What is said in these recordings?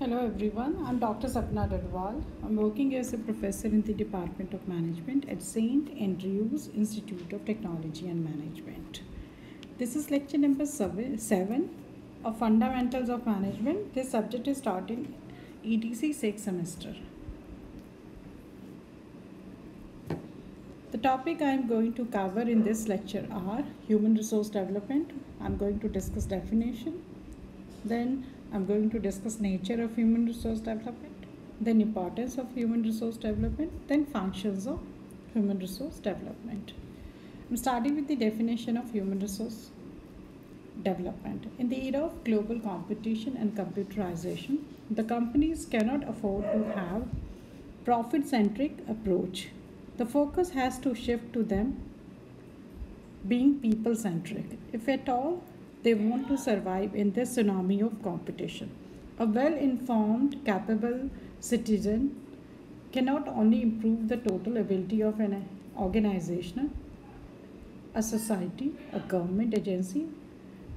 Hello everyone, I'm Dr. Sapna Dadwal. I'm working as a professor in the Department of Management at St. Andrews Institute of Technology and Management. This is lecture number 7 of Fundamentals of Management. This subject is taught in ETC 6th semester. The topic I am going to cover in this lecture are human resource development. I'm going to discuss definition. Then I'm going to discuss nature of human resource development, then importance of human resource development, then functions of human resource development. I'm starting with the definition of human resource development. In the era of global competition and computerization, the companies cannot afford to have profit-centric approach. The focus has to shift to them being people-centric. If at all, they want to survive in this tsunami of competition. A well-informed, capable citizen cannot only improve the total ability of an organization, a society, a government agency,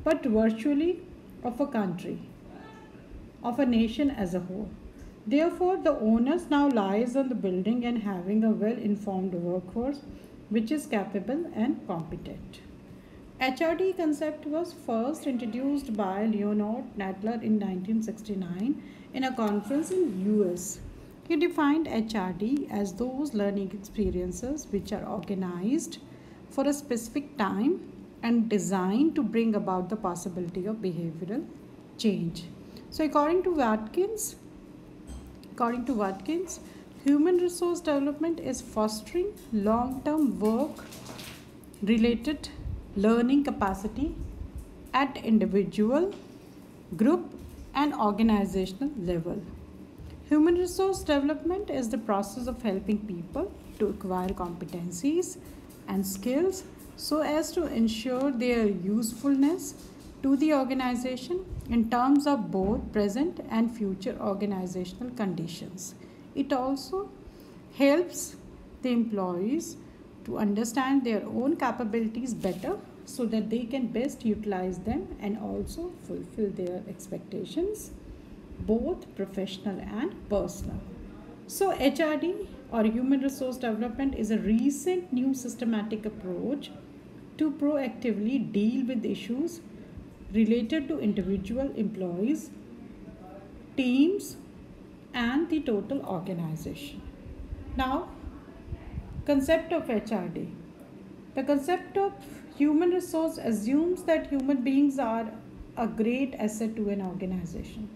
but virtually of a country, of a nation as a whole. Therefore, the onus now lies on the building and having a well-informed workforce which is capable and competent. HRD concept was first introduced by Leonard Nadler in 1969 in a conference in US. He defined HRD as those learning experiences which are organized for a specific time and designed to bring about the possibility of behavioral change. So according to Watkins, human resource development is fostering long-term work related learning capacity at individual, group, and organizational level. Human resource development is the process of helping people to acquire competencies and skills so as to ensure their usefulness to the organization in terms of both present and future organizational conditions. It also helps the employees to understand their own capabilities better so that they can best utilize them and also fulfill their expectations, both professional and personal. So, HRD or human resource development is a recent new systematic approach to proactively deal with issues related to individual employees, teams, and the total organization. Now, concept of HRD. The concept of human resource assumes that human beings are a great asset to an organization.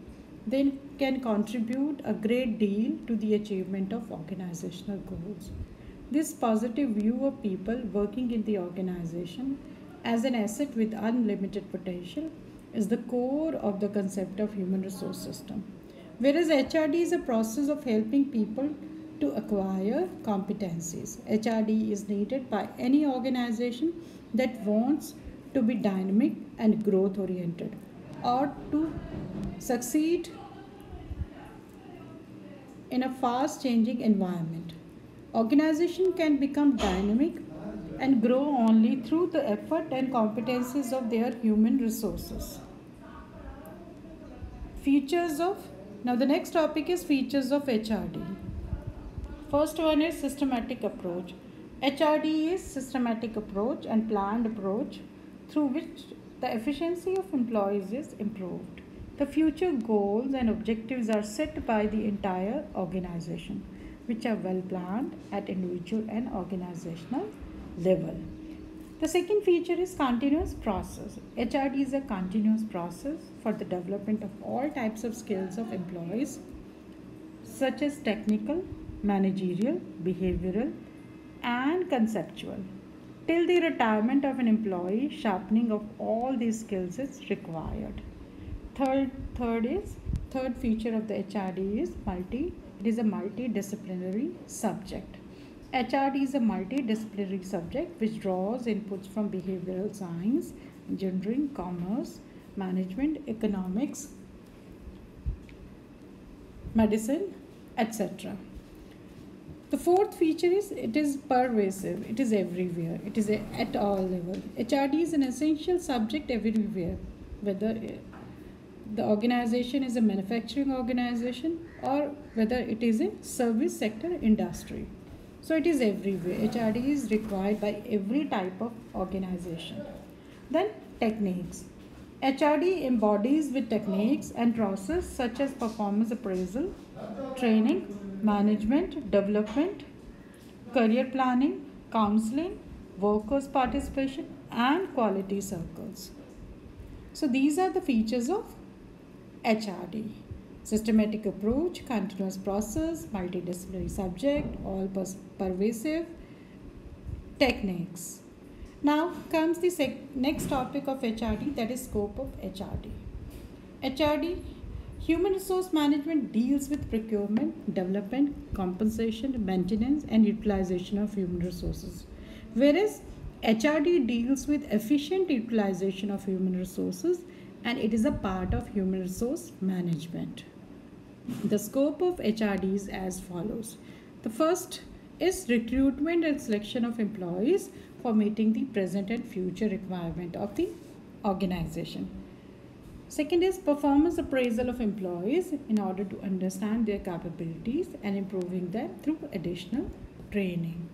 They can contribute a great deal to the achievement of organizational goals. This positive view of people working in the organization as an asset with unlimited potential is the core of the concept of human resource system. Whereas HRD is a process of helping people to acquire competencies. HRD is needed by any organization that wants to be dynamic and growth oriented or to succeed in a fast changing environment. Organization can become dynamic and grow only through the effort and competencies of their human resources. Features of Now the next topic is features of HRD. First one is systematic approach. HRD is systematic approach and planned approach through which the efficiency of employees is improved. The future goals and objectives are set by the entire organization, which are well planned at individual and organizational level. The second feature is continuous process. HRD is a continuous process for the development of all types of skills of employees, such as technical, managerial, behavioral, and conceptual. Till the retirement of an employee, sharpening of all these skills is required. Third feature of the HRD is it is a multidisciplinary subject. HRD is a multidisciplinary subject which draws inputs from behavioral science, engineering, commerce, management, economics, medicine, etc. The fourth feature is it is pervasive, it is everywhere, it is at all levels. HRD is an essential subject everywhere, whether the organization is a manufacturing organization or whether it is a service sector industry. So it is everywhere. HRD is required by every type of organization. Then techniques. HRD embodies with techniques and process such as performance appraisal, training, management, development, career planning, counseling, workers' participation, and quality circles. So these are the features of HRD. Systematic approach, continuous process, multidisciplinary subject, all pervasive techniques. Now comes the next topic of HRD, that is scope of HRD. HRD, human resource management, deals with procurement, development, compensation, maintenance and utilization of human resources. Whereas HRD deals with efficient utilization of human resources and it is a part of human resource management. The scope of HRD is as follows. The first is recruitment and selection of employees for meeting the present and future requirement of the organization. Second is performance appraisal of employees in order to understand their capabilities and improving them through additional training.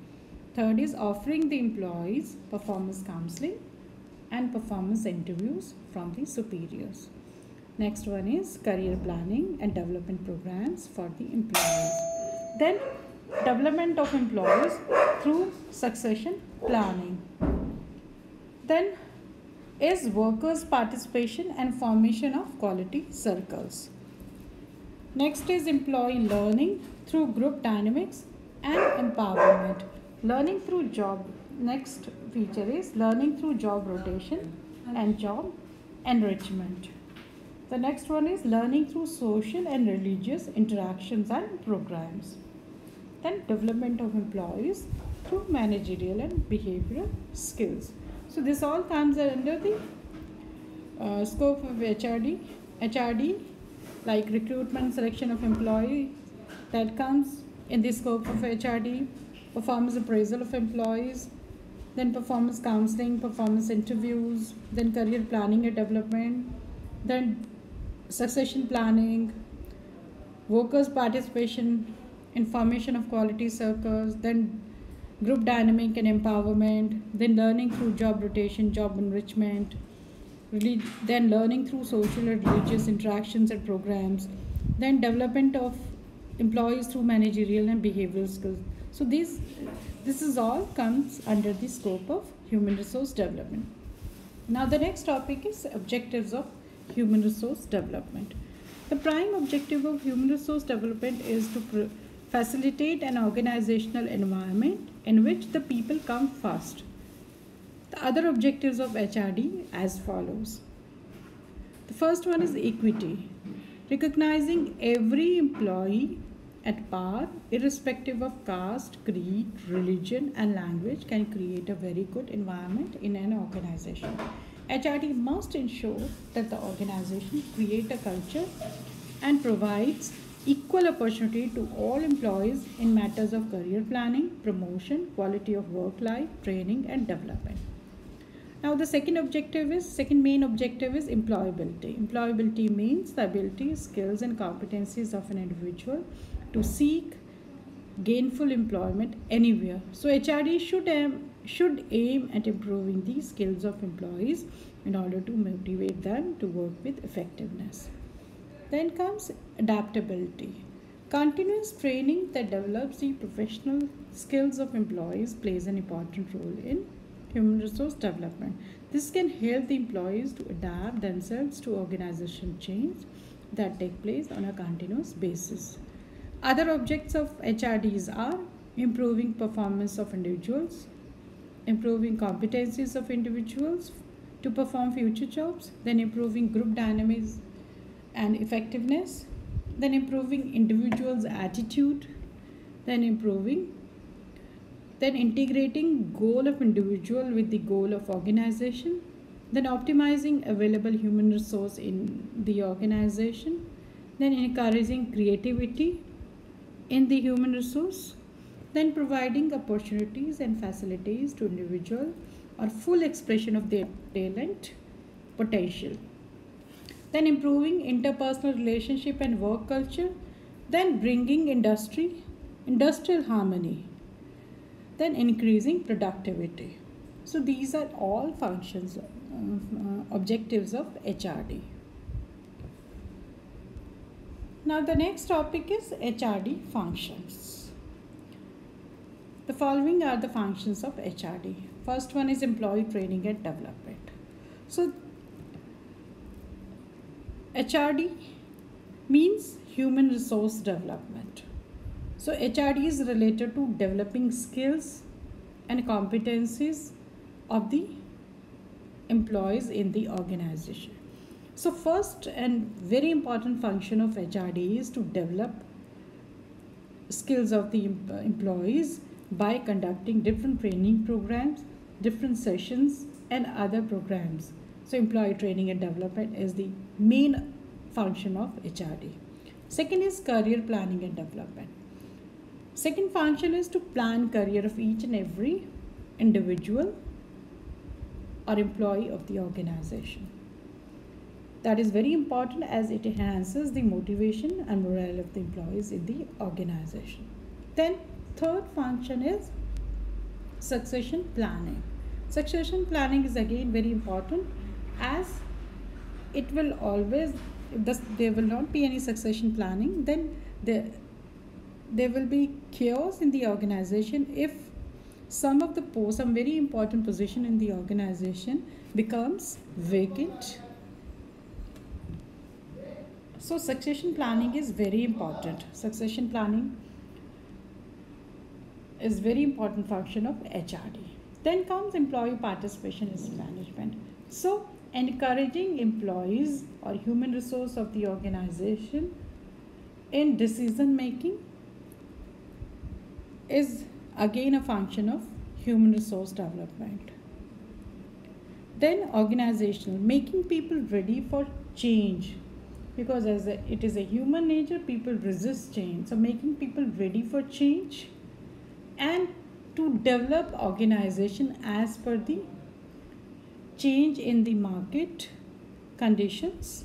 Third is offering the employees performance counseling and performance interviews from the superiors. Next one is career planning and development programs for the employees. Then development of employees through succession planning. Then is workers' participation and formation of quality circles. Next is employee learning through group dynamics and empowerment. Learning through job. Next feature is learning through job rotation and job enrichment. The next one is learning through social and religious interactions and programs. Then development of employees through managerial and behavioral skills. So this all comes under the scope of HRD. HRD, like recruitment, selection of employee, that comes in the scope of HRD. Performance appraisal of employees, then performance counseling, performance interviews, then career planning and development, then succession planning, workers' participation, information of quality circles, then group dynamic and empowerment, then learning through job rotation, job enrichment, then learning through social and religious interactions and programs, then development of employees through managerial and behavioral skills. So this is all comes under the scope of human resource development. Now the next topic is objectives of human resource development. The prime objective of human resource development is to facilitate an organizational environment in which the people come first. The other objectives of HRD as follows. The first one is equity. Recognizing every employee at par, irrespective of caste, creed, religion and language, can create a very good environment in an organization. HRD must ensure that the organization create a culture and provides equal opportunity to all employees in matters of career planning, promotion, quality of work life, training and development. Now the second main objective is employability. Employability means the ability, skills and competencies of an individual to seek gainful employment anywhere. So HRD should aim at improving the skills of employees in order to motivate them to work with effectiveness. Then comes adaptability. Continuous training that develops the professional skills of employees plays an important role in human resource development. This can help the employees to adapt themselves to organizational change that take place on a continuous basis. Other objects of HRDs are improving performance of individuals, improving competencies of individuals to perform future jobs, then improving group dynamics and effectiveness, then improving individuals' attitude, then integrating goal of individual with the goal of organization, then optimizing available human resource in the organization, then encouraging creativity in the human resource, then providing opportunities and facilities to individual or full expression of their talent potential. then improving interpersonal relationship and work culture, then bringing industrial harmony, then increasing productivity. So these are all functions, objectives of HRD. Now the next topic is HRD functions. The following are the functions of HRD. First one is employee training and development. So HRD means human resource development. So HRD is related to developing skills and competencies of the employees in the organization. So first and very important function of HRD is to develop skills of the employees by conducting different training programs, different sessions and other programs. So employee training and development is the main function of HRD. Second is career planning and development. Second function is to plan career of each and every individual or employee of the organization. That is very important as it enhances the motivation and morale of the employees in the organization. Then third function is succession planning. Succession planning is again very important as it will always, there will not be any succession planning, then there will be chaos in the organization if some very important position in the organization becomes vacant. So succession planning is very important. Succession planning is very important function of HRD. Then comes employee participation in management. So encouraging employees or human resource of the organization in decision making is again a function of human resource development. Then organizational, making people ready for change, because it is a human nature, people resist change. So making people ready for change and to develop organization as per the change in the market conditions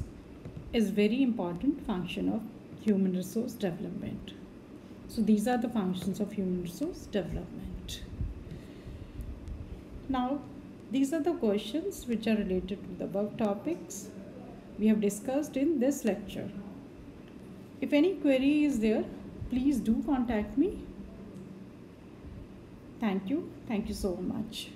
is very important function of human resource development. So these are the functions of human resource development. Now these are the questions which are related to the above topics we have discussed in this lecture. If any query is there, please do contact me. Thank you so much.